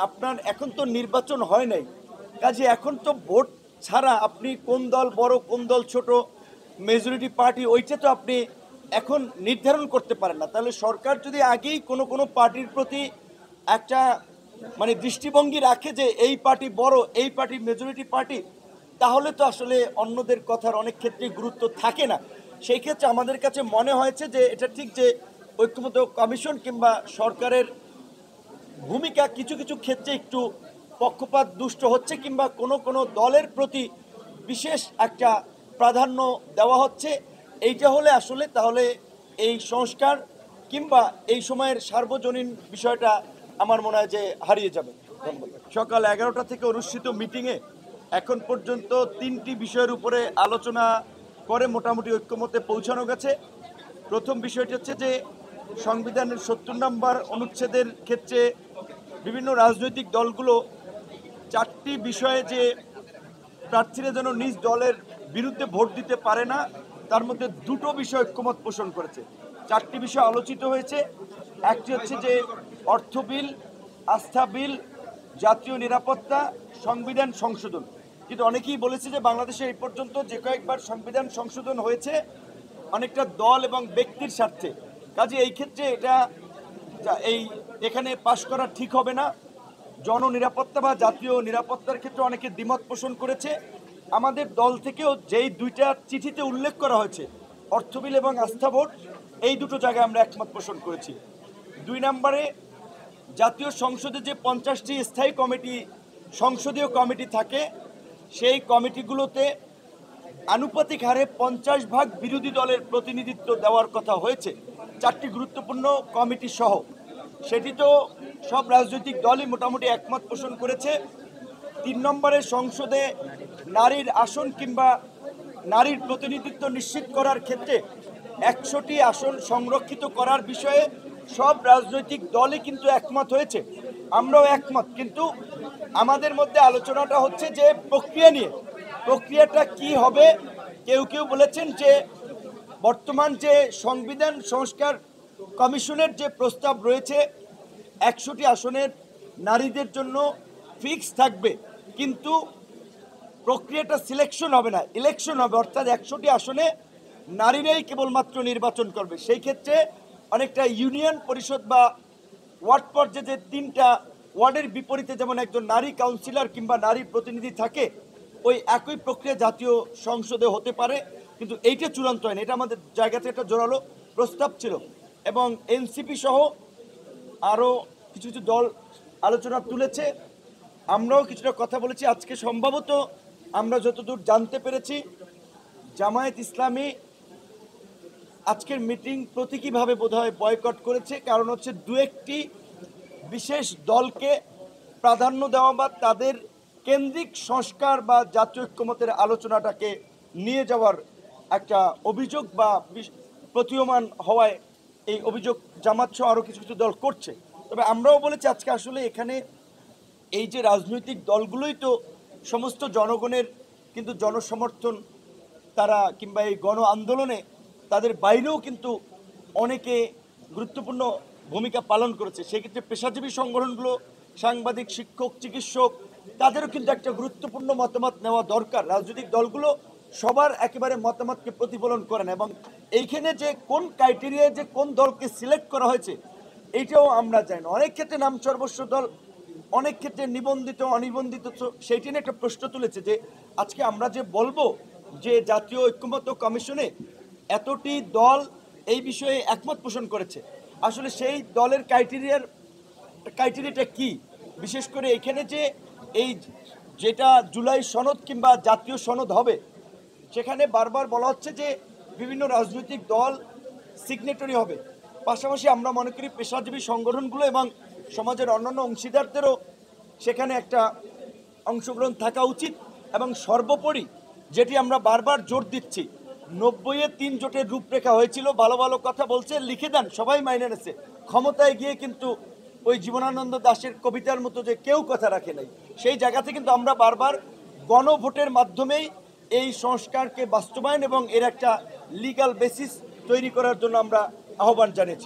আপনার এখন তো নির্বাচন হয় নাই, কাজে এখন তো ভোট ছাড়া আপনি কোন দল বড় কোন দল ছোট, মেজরিটি পার্টি ওইটা তো আপনি এখন নির্ধারণ করতে পারেন না। তাহলে সরকার যদি আগেই কোনো কোনো পার্টির প্রতি একটা মানে দৃষ্টিভঙ্গি রাখে যে এই পার্টি বড়, এই পার্টি মেজরিটি পার্টি, তাহলে তো আসলে অন্যদের কথার অনেক ক্ষেত্রে গুরুত্ব থাকে না। সেই ক্ষেত্রে আমাদের কাছে মনে হয়েছে যে এটা ঠিক যে ঐক্যমত্য কমিশন কিংবা সরকারের ভূমিকা কিছু কিছু ক্ষেত্রে একটু পক্ষপাত দুষ্ট হচ্ছে কিংবা কোনো কোনো দলের প্রতি বিশেষ একটা প্রাধান্য দেওয়া হচ্ছে। এইটা হলে আসলে তাহলে এই সংস্কার কিংবা এই সময়ের সার্বজনীন বিষয়টা আমার মনে হয় যে হারিয়ে যাবে। সকাল 11টা থেকে অনুষ্ঠিত মিটিংয়ে এখন পর্যন্ত 3টি বিষয়ের উপরে আলোচনা করে মোটামুটি ঐক্যমতে পৌঁছানো গেছে। প্রথম বিষয়টি হচ্ছে যে সংবিধানের 70 নম্বর অনুচ্ছেদের ক্ষেত্রে বিভিন্ন রাজনৈতিক দলগুলো 4টি বিষয়ে যে প্রার্থীরা যেন নিজ দলের বিরুদ্ধে ভোট দিতে পারে না, তার মধ্যে 2টো বিষয় ঐক্যমত পোষণ করেছে। 4টি বিষয় আলোচিত হয়েছে। একটি হচ্ছে যে অর্থ বিল, আস্থা বিল, জাতীয় নিরাপত্তা, সংবিধান সংশোধন। কিন্তু অনেকেই বলেছে যে বাংলাদেশে এই পর্যন্ত যে কয়েকবার সংবিধান সংশোধন হয়েছে অনেকটা দল এবং ব্যক্তির স্বার্থে, কাজে এই ক্ষেত্রে এটা এখানে পাশ করা ঠিক হবে না। জননিরাপত্তা বা জাতীয় নিরাপত্তার ক্ষেত্রে অনেকে দ্বিমত পোষণ করেছে। আমাদের দল থেকেও যেই 2টা চিঠিতে উল্লেখ করা হয়েছে অর্থ বিল এবং আস্থা ভোট, এই 2টো জায়গায় আমরা একমত পোষণ করেছি। 2 নম্বরে জাতীয় সংসদে যে 50টি স্থায়ী কমিটি, সংসদীয় কমিটি থাকে, সেই কমিটিগুলোতে আনুপাতিক হারে 50 ভাগ বিরোধী দলের প্রতিনিধিত্ব দেওয়ার কথা হয়েছে 4টি গুরুত্বপূর্ণ কমিটি সহ। সেটি তো সব রাজনৈতিক দলই মোটামুটি একমত পোষণ করেছে। 3 নম্বরে সংসদে নারীর আসন কিংবা নারীর প্রতিনিধিত্ব নিশ্চিত করার ক্ষেত্রে 100টি আসন সংরক্ষিত করার বিষয়ে সব রাজনৈতিক দলই কিন্তু একমত হয়েছে, আমরাও একমত। কিন্তু আমাদের মধ্যে আলোচনাটা হচ্ছে যে প্রক্রিয়া নিয়ে, প্রক্রিয়াটা কি হবে। কেউ কেউ বলেছেন যে বর্তমান যে সংবিধান সংস্কার কমিশনের যে প্রস্তাব রয়েছে 100টি আসনের নারীদের জন্য ফিক্স থাকবে, কিন্তু প্রক্রিয়াটা সিলেকশন হবে না, ইলেকশন হবে, অর্থাৎ 100টি আসনে নারীরাই কেবলমাত্র নির্বাচন করবে। সেই ক্ষেত্রে অনেকটা ইউনিয়ন পরিষদ বা ওয়ার্ড পর্যায়ে যে 3টা ওয়ার্ডের বিপরীতে যেমন একজন নারী কাউন্সিলর কিংবা নারী প্রতিনিধি থাকে, ওই একই প্রক্রিয়া জাতীয় সংসদে হতে পারে, কিন্তু এইটা চূড়ান্ত হয়নি। এটা আমাদের জায়গা থেকে একটা জোরালো প্রস্তাব ছিল এবং এনসিপি সহ আরও কিছু কিছু দল আলোচনা তুলেছে, আমরাও কিছুটা কথা বলেছি। আজকে সম্ভবত আমরা যতদূর জানতে পেরেছি জামায়াত ইসলামী আজকের মিটিং প্রতীকীভাবে বোধহয় বয়কট করেছে, কারণ হচ্ছে 2-1টি বিশেষ দলকে প্রাধান্য দেওয়া বা তাদের কেন্দ্রিক সংস্কার বা জাতীয় ঐক্যমতের আলোচনাটাকে নিয়ে যাওয়ার একটা অভিযোগ বা প্রতীয়মান হওয়ায় এই অভিযোগ জামাত সহ আরও কিছু কিছু দল করছে। তবে আমরাও বলেছি আজকে আসলে এখানে এই যে রাজনৈতিক দলগুলোই তো সমস্ত জনগণের কিন্তু জনসমর্থন, তারা কিংবা এই গণ আন্দোলনে তাদের বাইরেও কিন্তু অনেকে গুরুত্বপূর্ণ ভূমিকা পালন করেছে। সেক্ষেত্রে পেশাজীবী সংগঠনগুলো, সাংবাদিক, শিক্ষক, চিকিৎসক, তাদেরও কিন্তু একটা গুরুত্বপূর্ণ মতামত নেওয়া দরকার। রাজনৈতিক দলগুলো সবার একেবারে মতামতকে প্রতিফলন করে না, এবং এইখানে যে কোন ক্রাইটেরিয়ায় যে কোন দলকে সিলেক্ট করা হয়েছে এইটাও আমরা জানি না। অনেক ক্ষেত্রে নাম সর্বস্ব দল, অনেক ক্ষেত্রে নিবন্ধিত অনিবন্ধিত, সেইটি নিয়ে একটা প্রশ্ন তুলেছে যে আজকে আমরা যে বলবো যে জাতীয় ঐক্যমত্য কমিশনে এতটি দল এই বিষয়ে একমত পোষণ করেছে, আসলে সেই দলের ক্রাইটেরিয়াটা কি। বিশেষ করে এখানে যে এই যেটা জুলাই সনদ কিংবা জাতীয় সনদ হবে, সেখানে বারবার বলা হচ্ছে যে বিভিন্ন রাজনৈতিক দল সিগনেটরি হবে। পাশাপাশি আমরা মনে করি পেশাজীবী সংগঠনগুলো এবং সমাজের অন্যান্য অংশীদারদেরও সেখানে একটা অংশগ্রহণ থাকা উচিত। এবং সর্বোপরি যেটি আমরা বারবার জোর দিচ্ছি, 90-এ 3 জোটের রূপরেখা হয়েছিল, ভালো ভালো কথা বলছে, লিখে দেন, সবাই মাইনে নিয়েছে। ক্ষমতায় গিয়ে কিন্তু ওই জীবনানন্দ দাশের কবিতার মতো যে কেউ কথা রাখে নাই, সেই জায়গাতে কিন্তু আমরা বারবার গণভোটের মাধ্যমেই এই সংস্কারকে বাস্তবায়ন এবং এর একটা লিগ্যাল বেসিস তৈরি করার জন্য আমরা আহ্বান জানিয়েছি।